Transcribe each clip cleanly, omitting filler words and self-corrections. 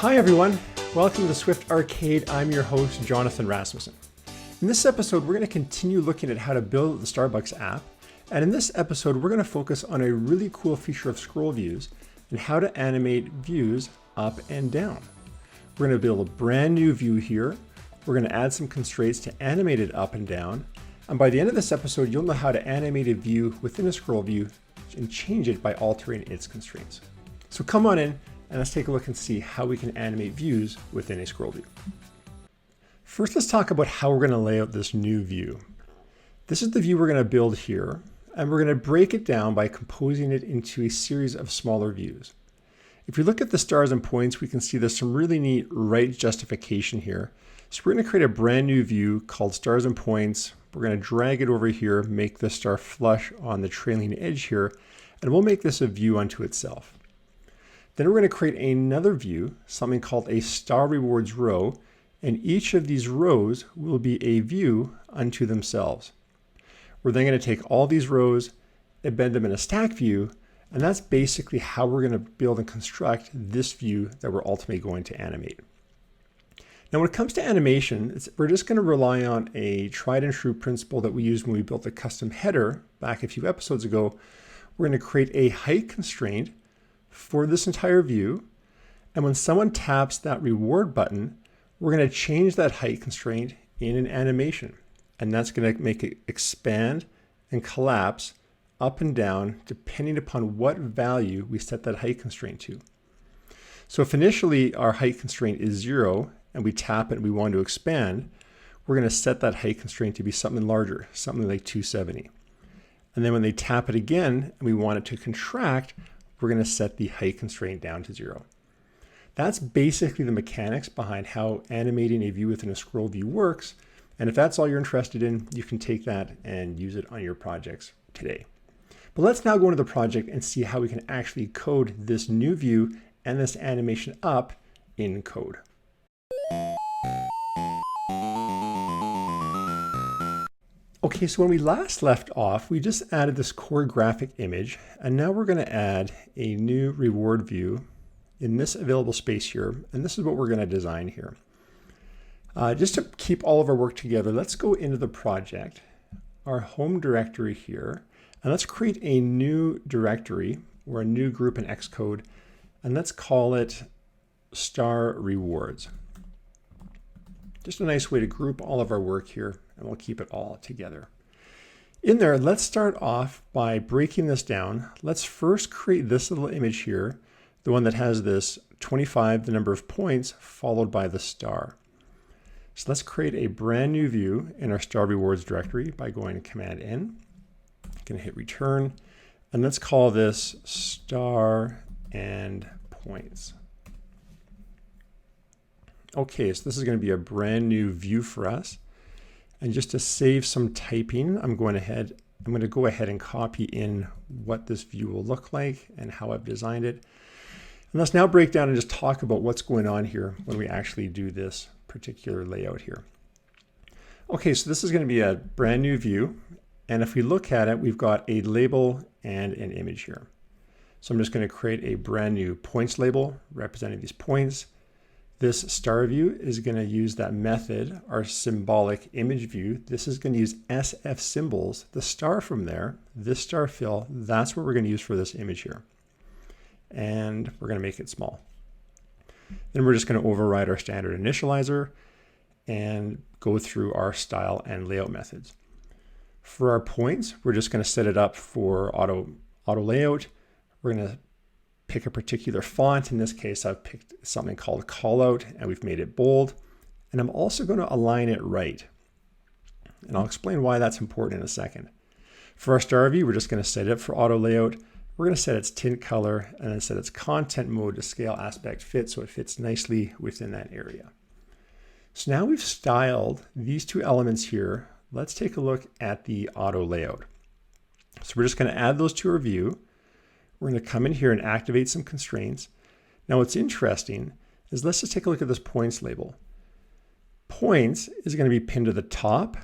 Hi everyone, welcome to Swift Arcade. I'm your host, Jonathan Rasmussen. In this episode, we're going to continue looking at how to build the Starbucks app. And in this episode, we're going to focus on a really cool feature of scroll views and how to animate views up and down. We're going to build a brand new view here. We're going to add some constraints to animate it up and down. And by the end of this episode, you'll know how to animate a view within a scroll view and change it by altering its constraints. So come on in and let's take a look and see how we can animate views within a scroll view. First, let's talk about how we're going to lay out this new view. This is the view we're going to build here, and we're going to break it down by composing it into a series of smaller views. If you look at the stars and points, we can see there's some really neat right justification here. So we're going to create a brand new view called stars and points. We're going to drag it over here, make the star flush on the trailing edge here, and we'll make this a view unto itself. Then we're going to create another view, something called a star rewards row, and each of these rows will be a view unto themselves. We're then going to take all these rows, embed them in a stack view, and that's basically how we're going to build and construct this view that we're ultimately going to animate. Now, when it comes to animation, we're just going to rely on a tried and true principle that we used when we built a custom header back a few episodes ago. We're going to create a height constraint for this entire view. And when someone taps that reward button, we're going to change that height constraint in an animation. And that's going to make it expand and collapse up and down depending upon what value we set that height constraint to. So if initially our height constraint is 0 and we tap it and we want to expand, we're going to set that height constraint to be something larger, something like 270. And then when they tap it again and we want it to contract, we're going to set the height constraint down to 0. That's basically the mechanics behind how animating a view within a scroll view works. And if that's all you're interested in, you can take that and use it on your projects today. But let's now go into the project and see how we can actually code this new view and this animation up in code. Okay, so when we last left off, we just added this core graphic image, and now we're going to add a new reward view in this available space here, and this is what we're going to design here. Just to keep all of our work together, let's go into the project, our home directory here, and let's create a new directory or a new group in Xcode, and let's call it star rewards. Just a nice way to group all of our work here, and we'll keep it all together. In there, let's start off by breaking this down. Let's first create this little image here, the one that has this 25, the number of points, followed by the star. So let's create a brand new view in our star rewards directory by going to Command N. Going to hit return, and let's call this star and points. Okay, so this is going to be a brand new view for us. And just to save some typing, I'm going to go ahead and copy in what this view will look like and how I've designed it. And let's now break down and just talk about what's going on here when we actually do this particular layout here. Okay, so this is going to be a brand new view. And if we look at it, we've got a label and an image here. So I'm just going to create a brand new points label representing these points. This star view is going to use that method, our symbolic image view. This is going to use SF symbols, the star from there, this star fill, that's what we're going to use for this image here. And we're going to make it small. Then we're just going to override our standard initializer and go through our style and layout methods. For our points, we're just going to set it up for AutoLayout. We're going to pick a particular font. In this case, I've picked something called Callout, and we've made it bold. And I'm also going to align it right. And I'll explain why that's important in a second. For our star view, we're just going to set it up for AutoLayout. We're going to set its tint color and then set its content mode to scale aspect fit so it fits nicely within that area. So now we've styled these two elements here. Let's take a look at the AutoLayout. So we're just going to add those to our view. We're going to come in here and activate some constraints. Now what's interesting is let's just take a look at this points label. Points is going to be pinned to the top.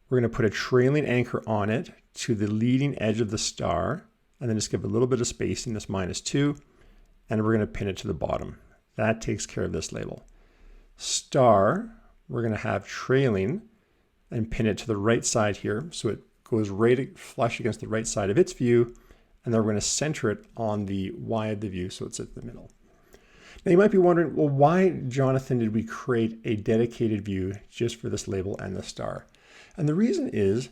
We're going to put a trailing anchor on it to the leading edge of the star, and then just give a little bit of spacing, this -2, and we're going to pin it to the bottom. That takes care of this label. Star, we're going to have trailing and pin it to the right side here. So it goes right flush against the right side of its view. And then we're going to center it on the Y of the view so it's at the middle. Now you might be wondering, well, why, Jonathan, did we create a dedicated view just for this label and the star? And the reason is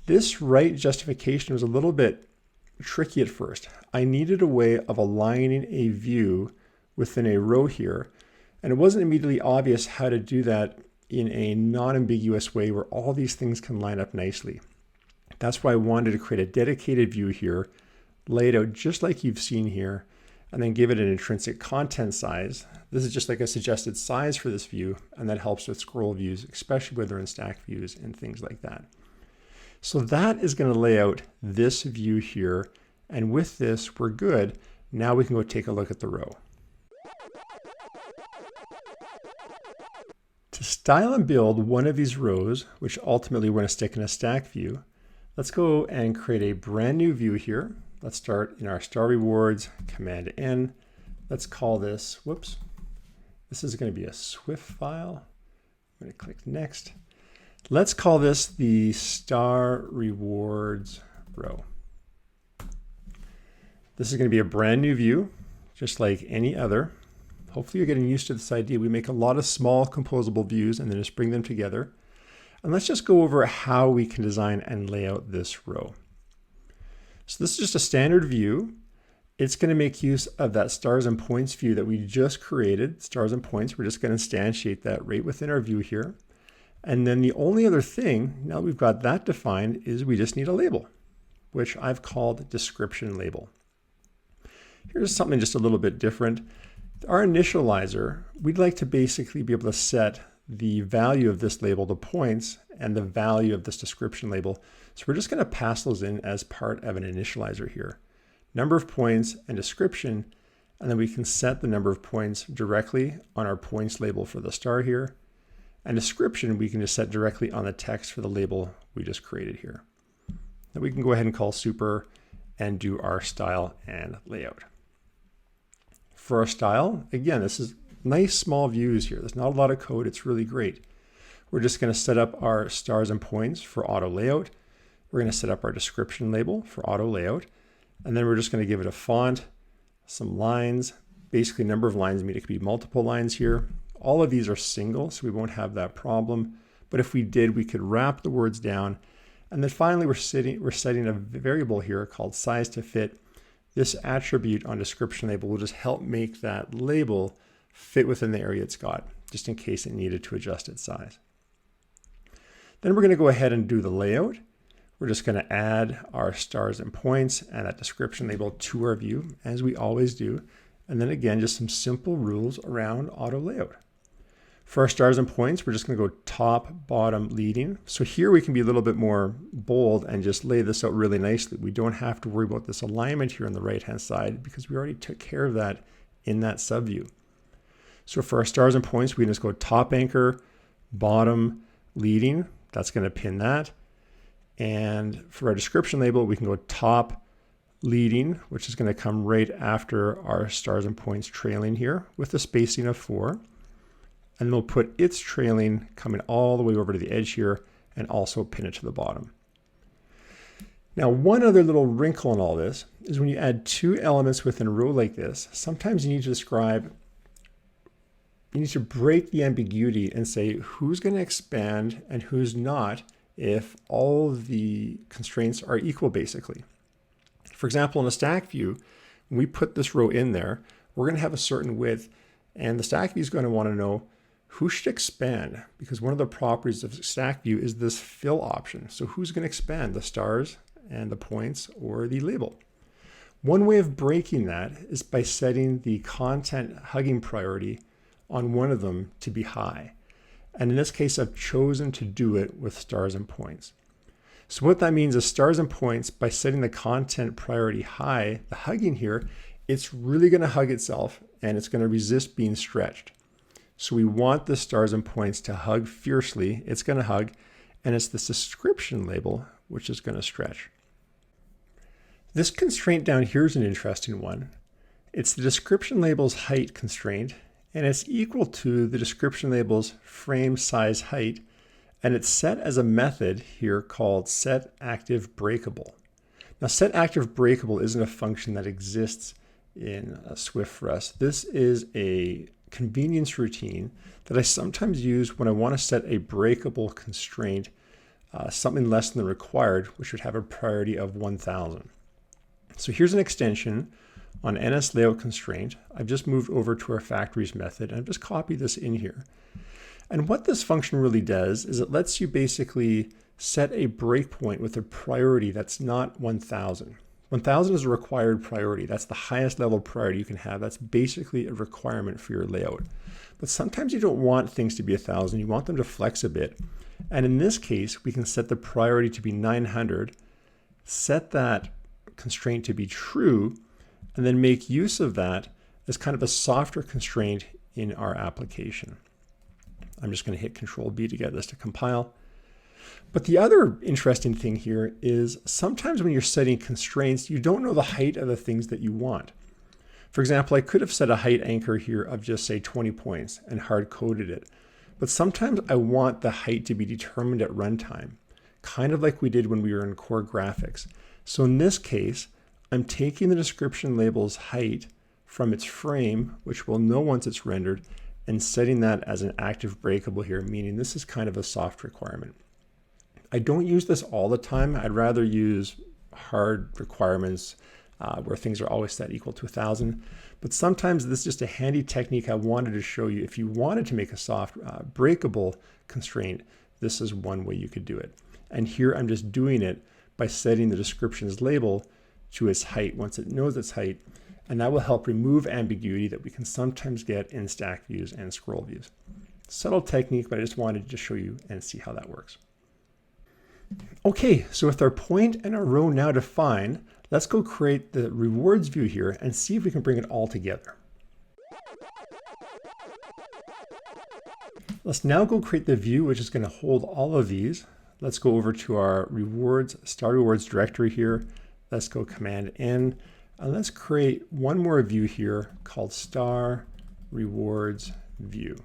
this right justification was a little bit tricky at first. I needed a way of aligning a view within a row here, and it wasn't immediately obvious how to do that in a non-ambiguous way where all these things can line up nicely. That's why I wanted to create a dedicated view here, lay it out just like you've seen here, and then give it an intrinsic content size. This is just like a suggested size for this view, and that helps with scroll views, especially when they're in stack views and things like that. So that is going to lay out this view here, and with this, we're good. Now we can go take a look at the row. To style and build one of these rows, which ultimately we're going to stick in a stack view, let's go and create a brand new view here. Let's start in our star rewards, Command N. Let's call this, whoops, this is going to be a Swift file. I'm going to click next. Let's call this the star rewards row. This is going to be a brand new view, just like any other. Hopefully you're getting used to this idea. We make a lot of small composable views and then just bring them together. And let's just go over how we can design and lay out this row. So this is just a standard view. It's going to make use of that stars and points view that we just created. Stars and points, we're just going to instantiate that right within our view here. And then the only other thing, now that we've got that defined, is we just need a label, which I've called description label. Here's something just a little bit different. Our initializer, we'd like to basically be able to set the value of this label to points and the value of this description label. So we're just going to pass those in as part of an initializer here. Number of points and description, and then we can set the number of points directly on our points label for the star here. And description, we can just set directly on the text for the label we just created here. Then we can go ahead and call super and do our style and layout. For our style, again, this is nice small views here. There's not a lot of code. It's really great. We're just going to set up our stars and points for auto layout. We're going to set up our description label for auto layout. And then we're just going to give it a font, some lines, basically number of lines. I mean, it could be multiple lines here. All of these are single, so we won't have that problem. But if we did, we could wrap the words down. And then finally, we're setting a variable here called size to fit. This attribute on description label will just help make that label fit within the area it's got, just in case it needed to adjust its size. Then we're going to go ahead and do the layout. We're just going to add our stars and points and that description label to our view, as we always do. And then again, just some simple rules around auto layout. For our stars and points, we're just going to go top, bottom, leading. So here we can be a little bit more bold and just lay this out really nicely. We don't have to worry about this alignment here on the right-hand side because we already took care of that in that subview. So for our stars and points, we can just go top anchor, bottom, leading. That's going to pin that. And for our description label, we can go top, leading, which is going to come right after our stars and points trailing here with a spacing of 4. And we'll put its trailing coming all the way over to the edge here and also pin it to the bottom. Now, one other little wrinkle in all this is when you add two elements within a row like this, sometimes you need to break the ambiguity and say who's going to expand and who's not if all of the constraints are equal, basically. For example, in a stack view, when we put this row in there, we're going to have a certain width, and the stack view is going to want to know who should expand, because one of the properties of stack view is this fill option. So who's going to expand, the stars and the points or the label? One way of breaking that is by setting the content hugging priority on one of them to be high. And in this case, I've chosen to do it with stars and points. So what that means is stars and points, by setting the content priority high, the hugging here, it's really going to hug itself and it's going to resist being stretched. So we want the stars and points to hug fiercely. It's going to hug, and it's this description label which is going to stretch. This constraint down here is an interesting one. It's the description label's height constraint, and it's equal to the description label's frame size height, and it's set as a method here called setActiveBreakable. Now, setActiveBreakable isn't a function that exists in Swift for us. This is a convenience routine that I sometimes use when I want to set a breakable constraint, something less than the required, which would have a priority of 1000. So here's an extension on NSLayout constraint. I've just moved over to our factories method and I've just copied this in here. And what this function really does is it lets you basically set a breakpoint with a priority that's not 1000. 1000 is a required priority. That's the highest level priority you can have. That's basically a requirement for your layout. But sometimes you don't want things to be 1000. You want them to flex a bit. And in this case, we can set the priority to be 900, set that constraint to be true, and then make use of that as kind of a softer constraint in our application. I'm just going to hit Control B to get this to compile. But the other interesting thing here is sometimes when you're setting constraints, you don't know the height of the things that you want. For example, I could have set a height anchor here of just say 20 points and hard coded it. But sometimes I want the height to be determined at runtime, kind of like we did when we were in core graphics. So in this case, I'm taking the description label's height from its frame, which we'll know once it's rendered, and setting that as an active breakable here, meaning this is kind of a soft requirement. I don't use this all the time. I'd rather use hard requirements where things are always set equal to 1000. But sometimes this is just a handy technique I wanted to show you. If you wanted to make a soft breakable constraint, this is one way you could do it. And here I'm just doing it by setting the description's label to its height once it knows its height. And that will help remove ambiguity that we can sometimes get in stack views and scroll views. Subtle technique, but I just wanted to show you and see how that works. Okay, so with our point and our row now defined, let's go create the rewards view here and see if we can bring it all together. Let's now go create the view which is going to hold all of these. Let's go over to our rewards, star rewards directory here. Let's go Command N, and let's create one more view here called star rewards view.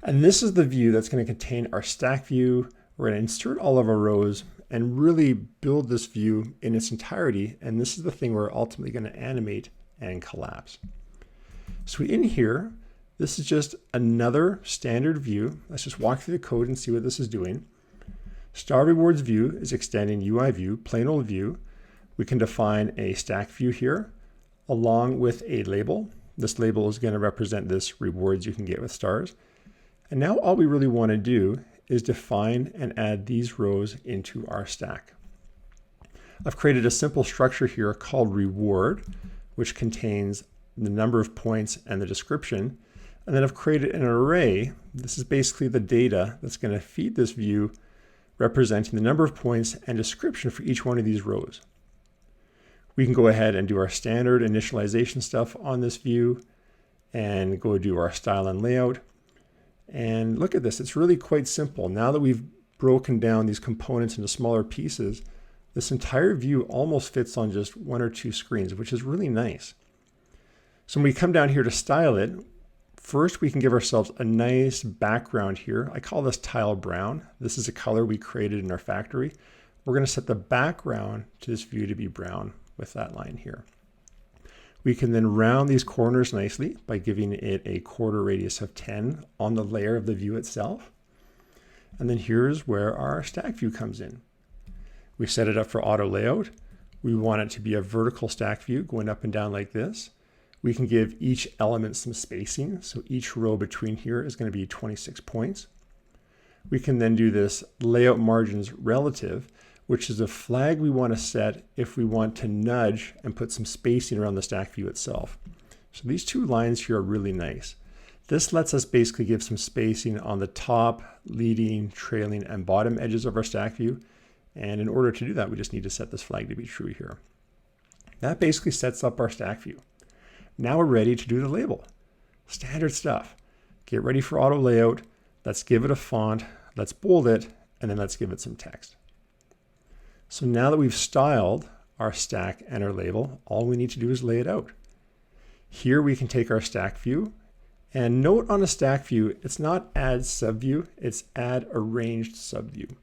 And this is the view that's going to contain our stack view. We're going to insert all of our rows and really build this view in its entirety. And this is the thing we're ultimately going to animate and collapse. So in here, this is just another standard view. Let's just walk through the code and see what this is doing. Star rewards view is extending UIView, plain old view. We can define a stack view here along with a label. This label is going to represent this rewards you can get with stars. And now all we really want to do is define and add these rows into our stack. I've created a simple structure here called reward, which contains the number of points and the description. And then I've created an array. This is basically the data that's going to feed this view, representing the number of points and description for each one of these rows. We can go ahead and do our standard initialization stuff on this view and go do our style and layout. And look at this, it's really quite simple. Now that we've broken down these components into smaller pieces, this entire view almost fits on just one or two screens, which is really nice. So when we come down here to style it, first we can give ourselves a nice background here. I call this tile brown. This is a color we created in our factory. We're going to set the background to this view to be brown with that line here. We can then round these corners nicely by giving it a quarter radius of 10 on the layer of the view itself. And then here's where our stack view comes in. We set it up for auto layout. We want it to be a vertical stack view going up and down like this. We can give each element some spacing. So each row between here is going to be 26 points. We can then do this layout margins relative, which is a flag we want to set if we want to nudge and put some spacing around the stack view itself. So these two lines here are really nice. This lets us basically give some spacing on the top, leading, trailing, and bottom edges of our stack view. And in order to do that, we just need to set this flag to be true here. That basically sets up our stack view. Now we're ready to do the label. Standard stuff. Get ready for auto layout. Let's give it a font. Let's bold it, and then let's give it some text. So now that we've styled our stack and our label, all we need to do is lay it out. Here we can take our stack view And note on a stack view, it's not add subview, it's add arranged subview.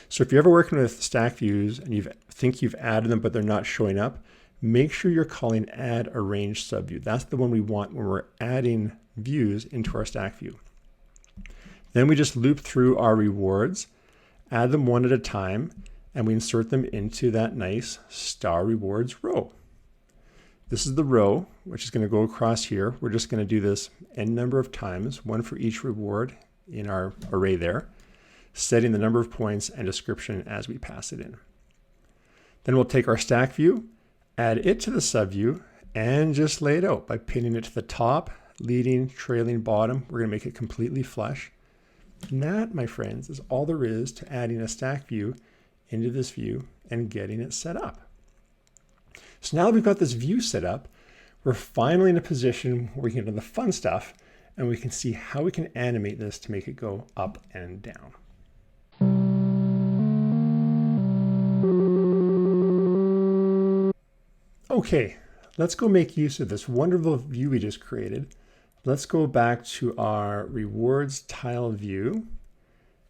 So if you're ever working with stack views and you think you've added them but they're not showing up, make sure you're calling add arranged subview. That's the one we want when we're adding views into our stack view. Then we just loop through our rewards, add them one at a time, and we insert them into that nice star rewards row. This is the row, which is going to go across here. We're just going to do this n number of times, one for each reward in our array there, setting the number of points and description as we pass it in. Then we'll take our stack view, add it to the subview, and just lay it out by pinning it to the top, leading, trailing, bottom. We're going to make it completely flush. And that, my friends, is all there is to adding a stack view into this view and getting it set up. So now that we've got this view set up, we're finally in a position where we can do the fun stuff and we can see how we can animate this to make it go up and down. Okay, let's go make use of this wonderful view we just created. Let's go back to our rewards tile view.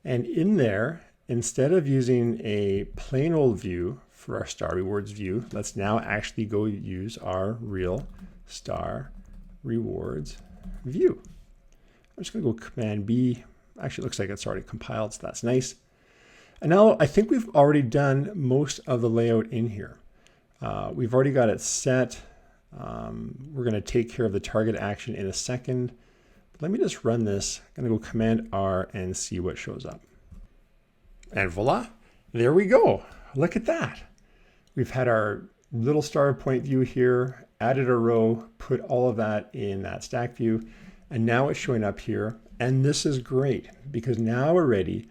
And in there, instead of using a plain old view for our star rewards view, let's now actually go use our real star rewards view. I'm just going to go Command B. Actually, it looks like it's already compiled, so that's nice. And now I think we've already done most of the layout in here. We've already got it set. We're going to take care of the target action in a second. But let me just run this. I'm going to go Command R and see what shows up. And voila, there we go. Look at that. We've had our little star point view here, added a row, put all of that in that stack view, and now it's showing up here. And this is great because now we're ready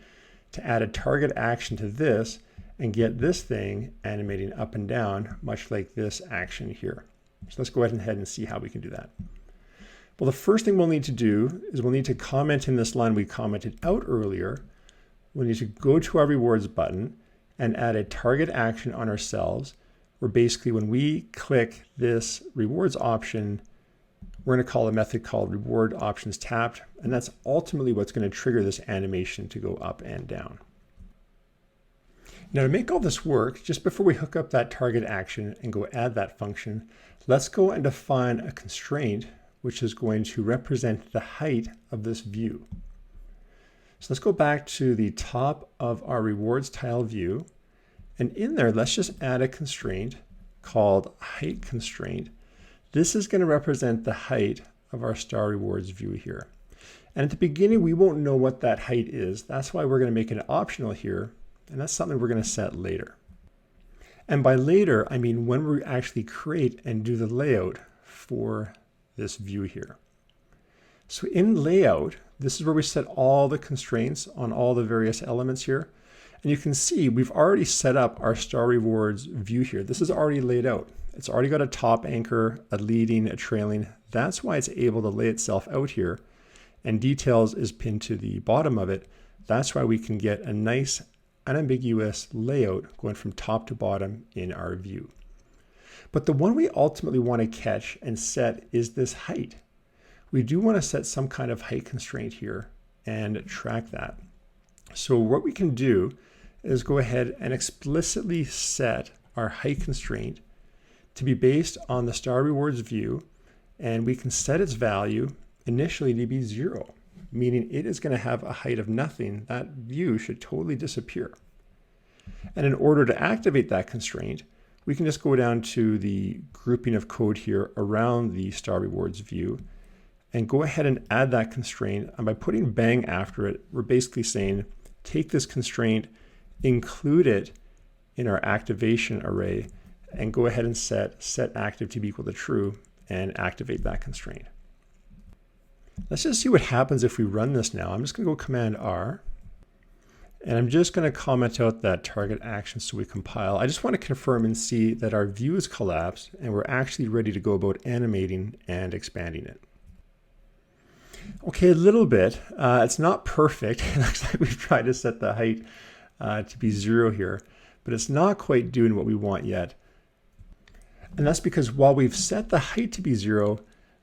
to add a target action to this and get this thing animating up and down, much like this action here. So let's go ahead and see how we can do that. Well, the first thing we'll need to do is we'll need to comment in this line we commented out earlier. We'll need to go to our rewards button and add a target action on ourselves, where basically when we click this rewards option, we're going to call a method called reward options tapped, and that's ultimately what's going to trigger this animation to go up and down. Now to make all this work, just before we hook up that target action and go add that function, let's go and define a constraint which is going to represent the height of this view. So let's go back to the top of our rewards tile view, and in there let's just add a constraint called height constraint. This is going to represent the height of our star rewards view here. And at the beginning we won't know what that height is. That's why we're going to make it optional here. And that's something we're going to set later. And by later, I mean when we actually create and do the layout for this view here. So in layout, this is where we set all the constraints on all the various elements here. And you can see we've already set up our star rewards view here. This is already laid out. It's already got a top anchor, a leading, a trailing. That's why it's able to lay itself out here. And details is pinned to the bottom of it. That's why we can get a nice unambiguous layout going from top to bottom in our view. But the one we ultimately want to catch and set is this height. We do want to set some kind of height constraint here and track that. So what we can do is go ahead and explicitly set our height constraint to be based on the star rewards view, and we can set its value initially to be 0. Meaning it is going to have a height of nothing. That view should totally disappear. And in order to activate that constraint, we can just go down to the grouping of code here around the star rewards view and go ahead and add that constraint. And by putting bang after it, we're basically saying, take this constraint, include it in our activation array, and go ahead and set active to be equal to true and activate that constraint. Let's just see what happens if we run this now. I'm just going to go Command R, and I'm just going to comment out that target action so we compile. I just want to confirm and see that our view is collapsed and we're actually ready to go about animating and expanding it. Okay, a little bit. It's not perfect. It looks like we've tried to set the height to be 0 here, but it's not quite doing what we want yet. And that's because while we've set the height to be 0,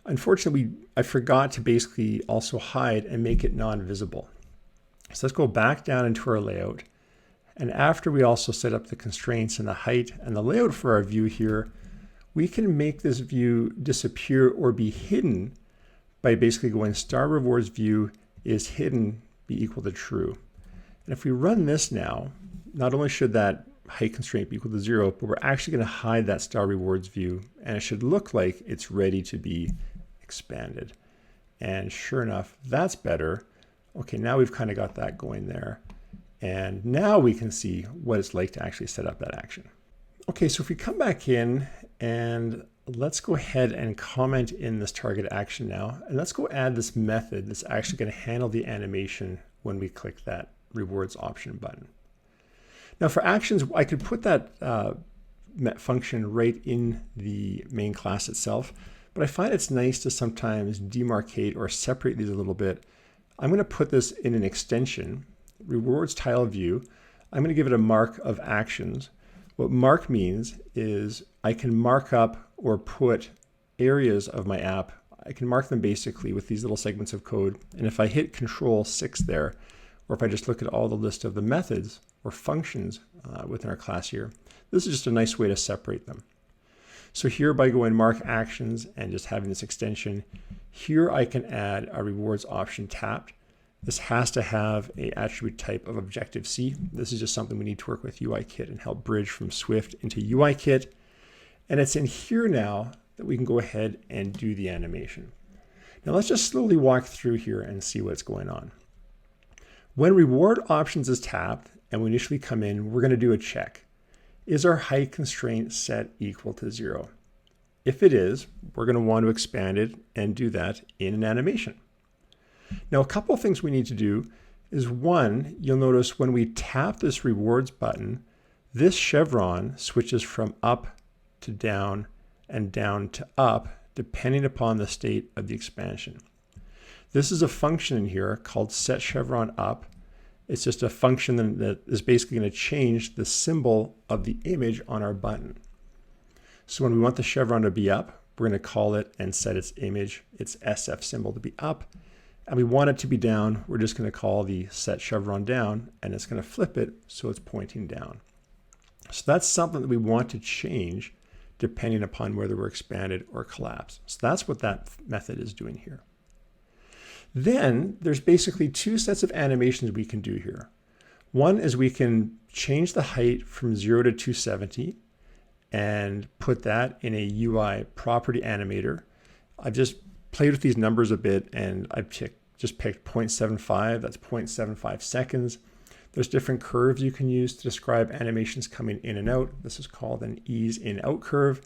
Unfortunately, I forgot to basically also hide and make it non-visible. So let's go back down into our layout. And after we also set up the constraints and the height and the layout for our view here, we can make this view disappear or be hidden by basically going star rewards view is hidden be equal to true. And if we run this now, not only should that height constraint be equal to 0, but we're actually going to hide that star rewards view, and it should look like it's ready to be expanded. And sure enough, that's better. Okay, now we've kind of got that going there. And now we can see what it's like to actually set up that action. Okay, so if we come back in and let's go ahead and comment in this target action now, and let's go add this method that's actually going to handle the animation when we click that rewards option button. Now for actions, I could put that function right in the main class itself, but I find it's nice to sometimes demarcate or separate these a little bit. I'm going to put this in an extension, rewards tile view. I'm going to give it a mark of actions. What mark means is I can mark up or put areas of my app. I can mark them basically with these little segments of code. And if I hit Control 6 there, or if I just look at all the list of the methods or functions within our class here, this is just a nice way to separate them. So here by going mark actions and just having this extension, here I can add a rewards option tapped. This has to have an attribute type of Objective-C. This is just something we need to work with UIKit and help bridge from Swift into UIKit. And it's in here now that we can go ahead and do the animation. Now let's just slowly walk through here and see what's going on. When reward options is tapped and we initially come in, we're going to do a check. Is our height constraint set equal to 0? If it is, we're going to want to expand it and do that in an animation. Now, a couple of things we need to do is one, you'll notice when we tap this rewards button, this chevron switches from up to down and down to up, depending upon the state of the expansion. This is a function in here called setChevronUp. It's just a function that is basically going to change the symbol of the image on our button. So when we want the chevron to be up, we're going to call it and set its image, its SF symbol to be up. And we want it to be down, we're just going to call the set chevron down, and it's going to flip it so it's pointing down. So that's something that we want to change depending upon whether we're expanded or collapsed. So that's what that method is doing here. Then there's basically two sets of animations we can do here. One is we can change the height from 0 to 270 and put that in a UI property animator. I've just played with these numbers a bit and I've just picked 0.75, that's 0.75 seconds. There's different curves you can use to describe animations coming in and out. This is called an ease in out curve.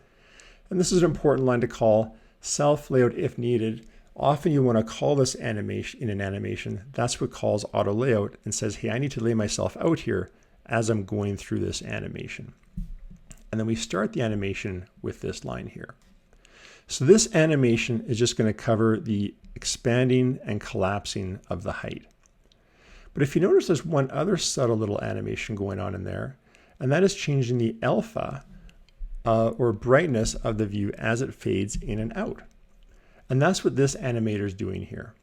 And this is an important line to call self layout if needed. Often you want to call this animation in an animation. That's what calls auto layout and says, hey, I need to lay myself out here as I'm going through this animation. And then we start the animation with this line here. So this animation is just going to cover the expanding and collapsing of the height. But if you notice, there's one other subtle little animation going on in there, and that is changing the alpha or brightness of the view as it fades in and out. And that's what this animator is doing here.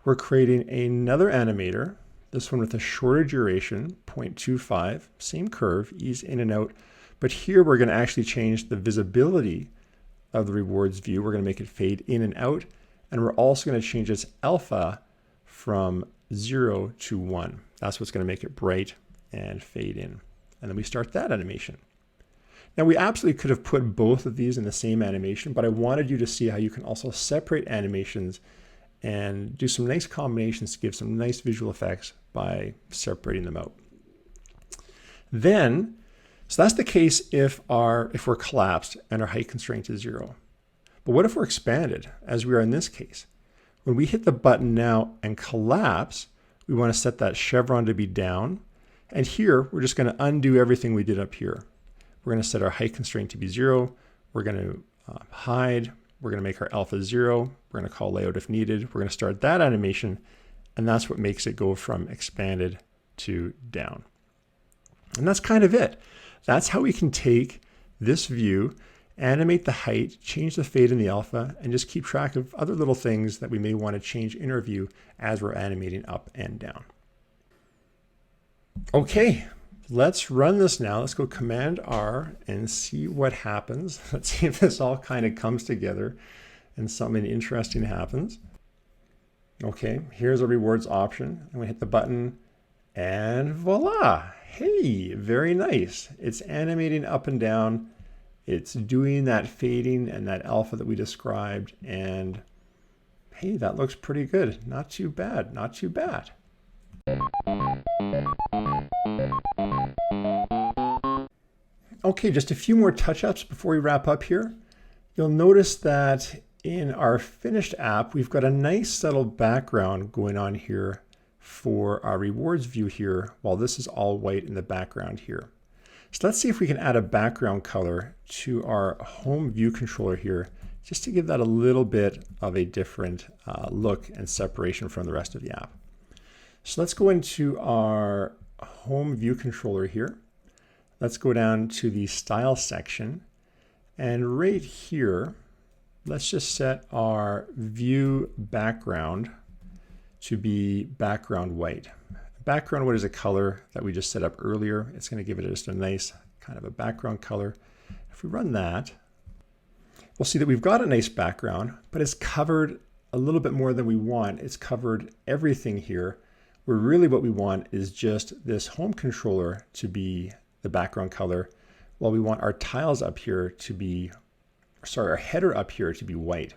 We're creating another animator, this one with a shorter duration, 0.25, same curve, ease in and out. But here we're going to actually change the visibility of the rewards view. We're going to make it fade in and out. And we're also going to change its alpha from 0 to 1. That's what's going to make it bright and fade in. And then we start that animation. Now we absolutely could have put both of these in the same animation, but I wanted you to see how you can also separate animations and do some nice combinations to give some nice visual effects by separating them out. Then, so that's the case if we're collapsed and our height constraint is 0. But what if we're expanded, as we are in this case? When we hit the button now and collapse, we want to set that chevron to be down. And here, we're just going to undo everything we did up here. We're going to set our height constraint to be 0. We're going to hide. We're going to make our alpha 0. We're going to call layout if needed. We're going to start that animation. And that's what makes it go from expanded to down. And that's kind of it. That's how we can take this view animate the height, change the fade and the alpha, and just keep track of other little things that we may want to change in our view as we're animating up and down. Okay, let's run this now. Let's go Command R and see what happens. Let's see if this all kind of comes together and something interesting happens. Okay, here's a rewards option. I'm gonna hit the button and voila. Hey, very nice. It's animating up and down. It's doing that fading and that alpha that we described. And hey, that looks pretty good. Not too bad, not too bad. Okay, just a few more touch-ups before we wrap up here. You'll notice that in our finished app, we've got a nice subtle background going on here for our rewards view here, while this is all white in the background here. So let's see if we can add a background color to our home view controller here, just to give that a little bit of a different look and separation from the rest of the app. So let's go into our home view controller here. Let's go down to the style section, and right here, let's just set our view background to be background white. Background white is a color that we just set up earlier. It's going to give it just a nice kind of a background color. If we run that, we'll see that we've got a nice background, but it's covered a little bit more than we want. It's covered everything here, where really what we want is just this home controller to be the background color, while we want our tiles up here to be, sorry, our header up here to be white.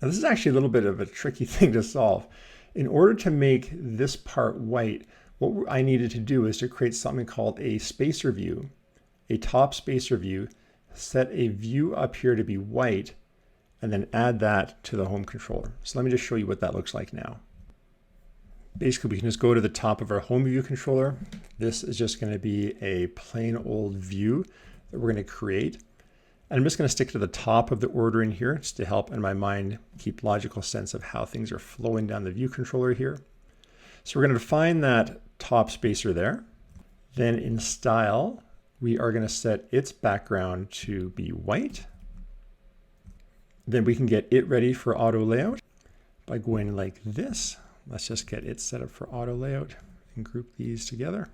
Now this is actually a little bit of a tricky thing to solve. In order to make this part white, what I needed to do is to create something called a spacer view, a top spacer view, set a view up here to be white, and then add that to the home controller. So let me just show you what that looks like now. Basically, we can just go to the top of our home view controller. This is just going to be a plain old view that we're going to create. And I'm just going to stick to the top of the ordering here, just to help in my mind keep logical sense of how things are flowing down the view controller here. So we're going to define that top spacer there. Then in style, we are going to set its background to be white. Then we can get it ready for auto layout by going like this. Let's just get it set up for auto layout and group these together.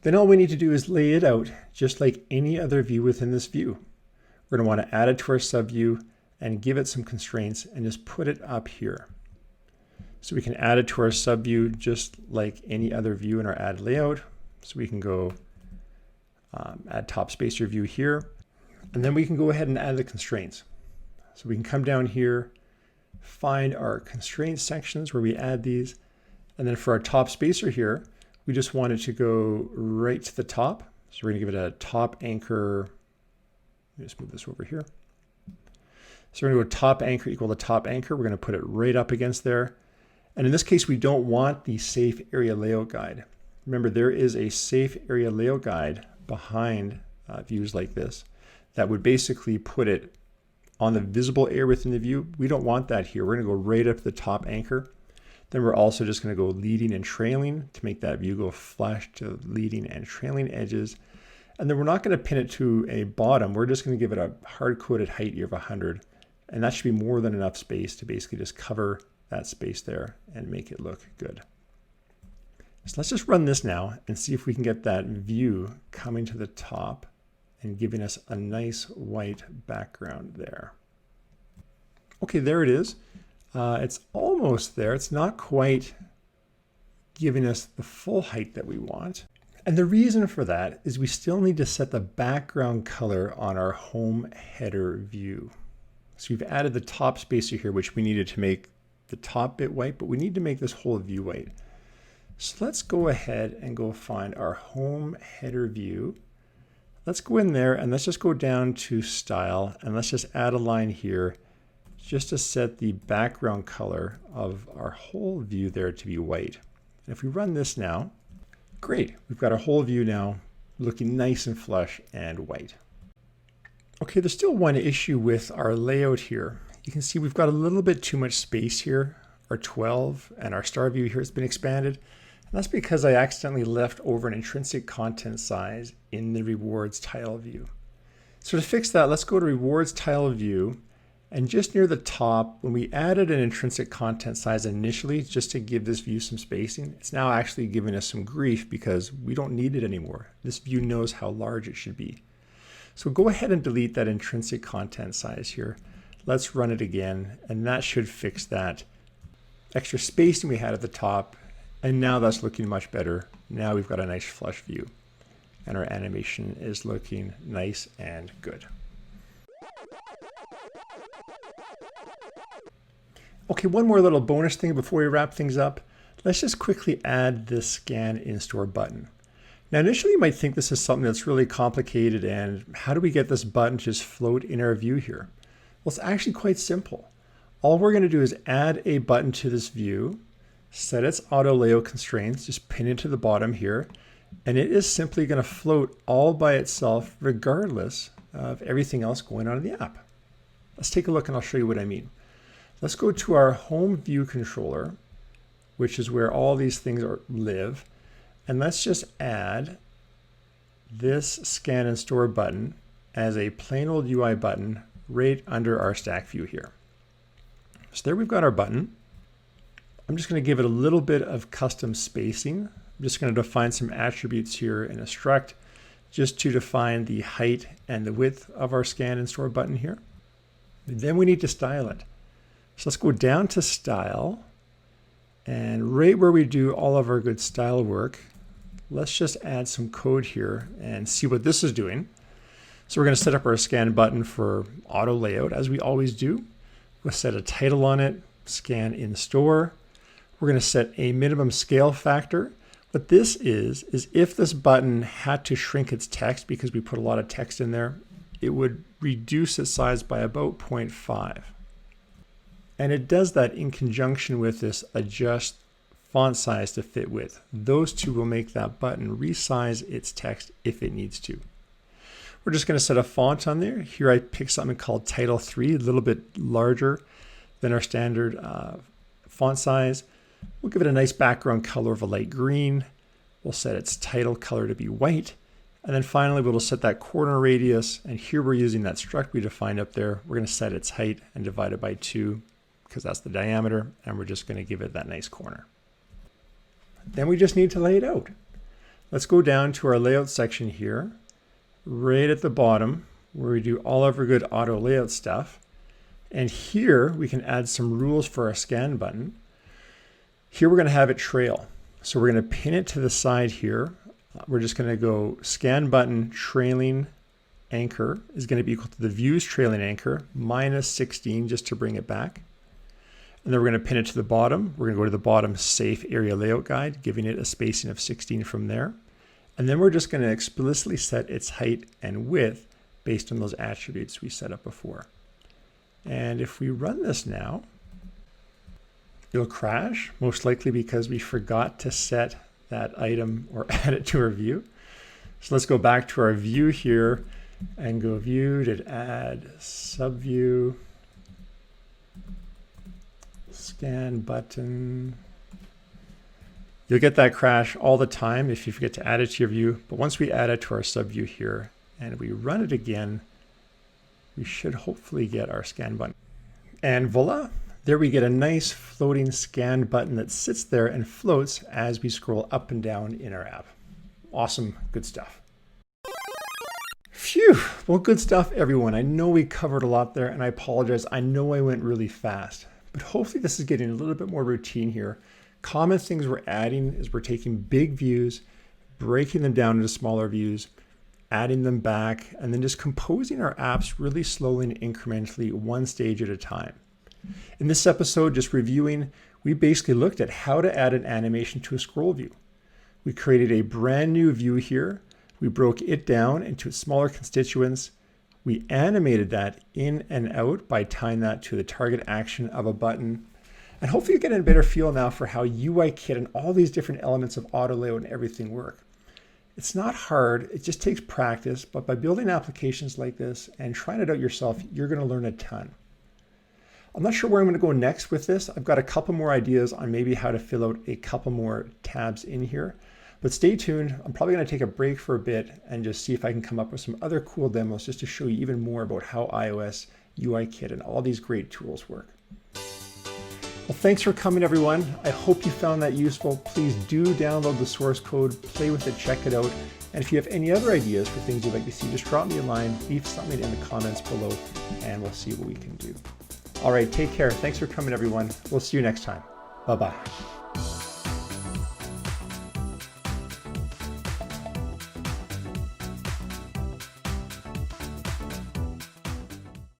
Then all we need to do is lay it out just like any other view within this view. We're going to want to add it to our subview and give it some constraints and just put it up here. So we can add it to our subview just like any other view in our add layout. So we can go add top spacer view here, and then we can go ahead and add the constraints. So we can come down here, find our constraint sections where we add these, and then for our top spacer here, we just want it to go right to the top. So we're going to give it a top anchor. Let me just move this over here. So we're going to go top anchor equal to top anchor. We're going to put it right up against there. And in this case, we don't want the safe area layout guide. Remember, there is a safe area layout guide behind views like this that would basically put it on the visible area within the view. We don't want that here. We're going to go right up to the top anchor. Then we're also just going to go leading and trailing to make that view go flush to leading and trailing edges. And then we're not going to pin it to a bottom. We're just going to give it a hard-coded height here of 100. And that should be more than enough space to basically just cover that space there and make it look good. So let's just run this now and see if we can get that view coming to the top and giving us a nice white background there. Okay, there it is. It's almost there. It's not quite giving us the full height that we want. And the reason for that is we still need to set the background color on our home header view. So we've added the top spacer here, which we needed to make the top bit white, but we need to make this whole view white. So let's go ahead and go find our home header view. Let's go in there and let's just go down to style and let's just add a line here just to set the background color of our whole view there to be white. And if we run this now, great, we've got our whole view now looking nice and flush and white. Okay, there's still one issue with our layout here. You can see we've got a little bit too much space here. Our 12 and our star view here has been expanded. And that's because I accidentally left over an intrinsic content size in the rewards tile view. So to fix that, let's go to Rewards Tile View, and just near the top, when we added an intrinsic content size initially, just to give this view some spacing, it's now actually giving us some grief because we don't need it anymore. This view knows how large it should be. So go ahead and delete that intrinsic content size here. Let's run it again, and that should fix that extra spacing we had at the top. And now that's looking much better. Now we've got a nice flush view, and our animation is looking nice and good. Okay, one more little bonus thing before we wrap things up. Let's just quickly add this Scan in Store button. Now, initially you might think this is something that's really complicated, and how do we get this button to just float in our view here? Well, it's actually quite simple. All we're going to do is add a button to this view, set its auto layout constraints, just pin it to the bottom here, and it is simply going to float all by itself regardless of everything else going on in the app. Let's take a look and I'll show you what I mean. Let's go to our home view controller, which is where all these things live, and let's just add this Scan and Store button as a plain old UI button right under our stack view here. So there we've got our button. I'm just going to give it a little bit of custom spacing. I'm just going to define some attributes here in a struct just to define the height and the width of our Scan and Store button here. And then we need to style it. So let's go down to Style, and right where we do all of our good style work, let's just add some code here and see what this is doing. So we're going to set up our Scan button for auto layout as we always do. We'll set a title on it, Scan in Store. We're going to set a minimum scale factor. What this is if this button had to shrink its text because we put a lot of text in there, it would reduce its size by about 0.5. And it does that in conjunction with this adjust font size to fit width. Those two will make that button resize its text if it needs to. We're just going to set a font on there. Here I picked something called Title 3, a little bit larger than our standard font size. We'll give it a nice background color of a light green. We'll set its title color to be white. And then finally, we'll set that corner radius. And here we're using that struct we defined up there. We're going to set its height and divide it by 2 because that's the diameter. And we're just going to give it that nice corner. Then we just need to lay it out. Let's go down to our layout section here, right at the bottom where we do all of our good auto layout stuff. And here we can add some rules for our Scan button. Here we're going to have it trail. So we're going to pin it to the side here. We're just going to go Scan button trailing anchor is going to be equal to the views trailing anchor minus 16 just to bring it back. And then we're going to pin it to the bottom. We're going to go to the bottom safe area layout guide, giving it a spacing of 16 from there. And then we're just going to explicitly set its height and width based on those attributes we set up before. And if we run this now, it'll crash, most likely because we forgot to set that item or add it to our view. So let's go back to our view here and go view to add subview, Scan button. You'll get that crash all the time if you forget to add it to your view. But once we add it to our subview here and we run it again, we should hopefully get our Scan button. And voila, there we get a nice floating Scan button that sits there and floats as we scroll up and down in our app. Awesome, good stuff. Phew, well, good stuff, everyone. I know we covered a lot there, and I apologize. I know I went really fast, but hopefully this is getting a little bit more routine here. Common things we're adding is we're taking big views, breaking them down into smaller views, adding them back, and then just composing our apps really slowly and incrementally, one stage at a time. In this episode, just reviewing, we basically looked at how to add an animation to a scroll view. We created a brand new view here. We broke it down into smaller constituents. We animated that in and out by tying that to the target action of a button. And hopefully you're getting a better feel now for how UIKit and all these different elements of auto layout and everything work. It's not hard, it just takes practice, but by building applications like this and trying it out yourself, you're going to learn a ton. I'm not sure where I'm going to go next with this. I've got a couple more ideas on maybe how to fill out a couple more tabs in here. But stay tuned. I'm probably going to take a break for a bit and just see if I can come up with some other cool demos just to show you even more about how iOS, UIKit, and all these great tools work. Well, thanks for coming, everyone. I hope you found that useful. Please do download the source code, play with it, check it out. And if you have any other ideas for things you'd like to see, just drop me a line, leave something in the comments below, and we'll see what we can do. All right, take care. Thanks for coming, everyone. We'll see you next time. Bye-bye.